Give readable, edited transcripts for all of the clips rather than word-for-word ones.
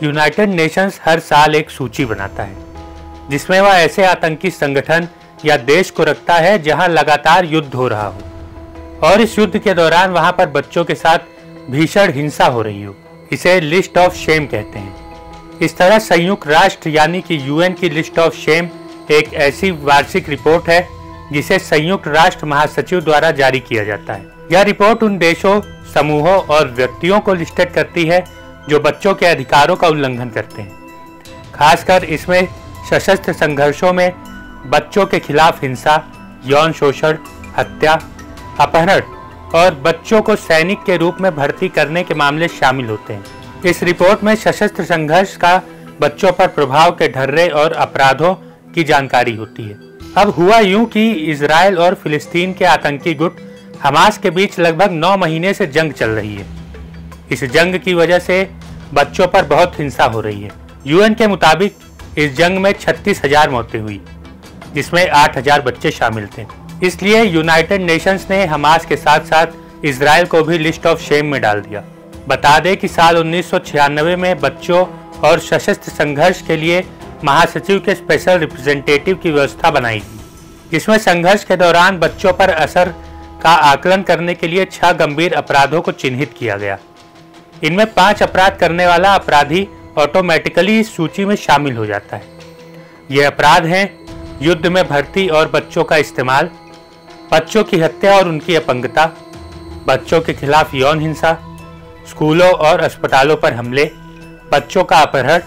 United Nations हर साल एक सूची बनाता है जिसमें वह ऐसे आतंकी संगठन या देश को रखता है जहां लगातार युद्ध हो रहा हो और इस युद्ध के दौरान वहां पर बच्चों के साथ भीषण हिंसा हो रही हो। इसे लिस्ट ऑफ शेम कहते हैं। इस तरह संयुक्त राष्ट्र यानी कि यूएन की लिस्ट ऑफ शेम एक ऐसी वार्षिक रिपोर्ट है जिसे संयुक्त राष्ट्र महासचिव द्वारा जारी किया जाता है। यह रिपोर्ट उन देशों, समूहों और व्यक्तियों को लिस्टेड करती है जो बच्चों के अधिकारों का उल्लंघन करते हैं। खासकर इसमें सशस्त्र संघर्षों में बच्चों के खिलाफ हिंसा, यौन शोषण, हत्या, अपहरण और बच्चों को सैनिक के रूप में भर्ती करने के मामले शामिल होते हैं। इस रिपोर्ट में सशस्त्र संघर्ष का बच्चों पर प्रभाव के ढर्रे और अपराधों की जानकारी होती है। अब हुआ यूं कि इजराइल और फिलिस्तीन के आतंकी गुट हमास के बीच लगभग 9 महीने से जंग चल रही है। इस जंग की वजह से बच्चों पर बहुत हिंसा हो रही है। यूएन के मुताबिक इस जंग में 36,000 मौतें हुई, जिसमें 8,000 बच्चे शामिल थे। इसलिए यूनाइटेड नेशंस ने हमास के साथ साथ इजराइल को भी लिस्ट ऑफ शेम में डाल दिया। बता दें कि साल 1996 में बच्चों और सशस्त्र संघर्ष के लिए महासचिव के स्पेशल रिप्रेजेंटेटिव की व्यवस्था बनाई गई, जिसमें संघर्ष के दौरान बच्चों पर असर का आकलन करने के लिए 6 गंभीर अपराधों को चिन्हित किया गया। इनमें 5 अपराध करने वाला अपराधी ऑटोमेटिकली इस सूची में शामिल हो जाता है। ये अपराध हैं युद्ध में भर्ती और बच्चों का इस्तेमाल, बच्चों की हत्या और उनकी अपंगता, बच्चों के खिलाफ यौन हिंसा, स्कूलों और अस्पतालों पर हमले, बच्चों का अपहरण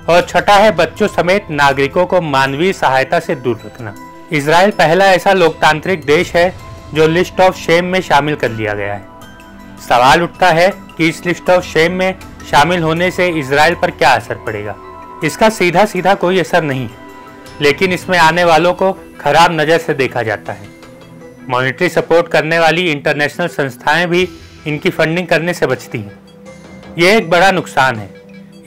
और छठा है बच्चों समेत नागरिकों को मानवीय सहायता से दूर रखना। इजराइल पहला ऐसा लोकतांत्रिक देश है जो लिस्ट ऑफ शेम में शामिल कर लिया गया है। सवाल उठता है कि इस लिस्ट ऑफ शेम में शामिल होने से इजराइल पर क्या असर पड़ेगा। इसका सीधा सीधा कोई असर नहीं है, लेकिन इसमें आने वालों को खराब नज़र से देखा जाता है। मॉनेटरी सपोर्ट करने वाली इंटरनेशनल संस्थाएं भी इनकी फंडिंग करने से बचती हैं। ये एक बड़ा नुकसान है।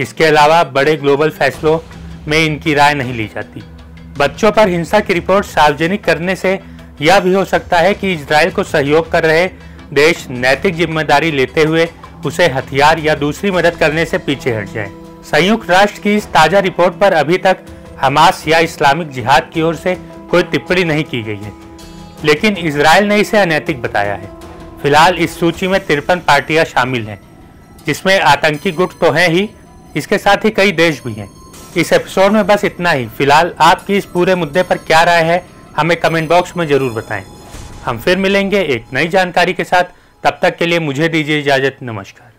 इसके अलावा बड़े ग्लोबल फैसलों में इनकी राय नहीं ली जाती। बच्चों पर हिंसा की रिपोर्ट सार्वजनिक करने से यह भी हो सकता है कि इजराइल को सहयोग कर रहे देश नैतिक जिम्मेदारी लेते हुए उसे हथियार या दूसरी मदद करने से पीछे हट जाएं। संयुक्त राष्ट्र की इस ताज़ा रिपोर्ट पर अभी तक हमास या इस्लामिक जिहाद की ओर से कोई टिप्पणी नहीं की गई है, लेकिन इजराइल ने इसे अनैतिक बताया है। फिलहाल इस सूची में 53 पार्टियां शामिल हैं, जिसमें आतंकी गुट तो हैं ही, इसके साथ ही कई देश भी हैं। इस एपिसोड में बस इतना ही। फिलहाल आपकी इस पूरे मुद्दे पर क्या राय है, हमें कमेंट बॉक्स में जरूर बताएं। हम फिर मिलेंगे एक नई जानकारी के साथ। तब तक के लिए मुझे दीजिए इजाजत। नमस्कार।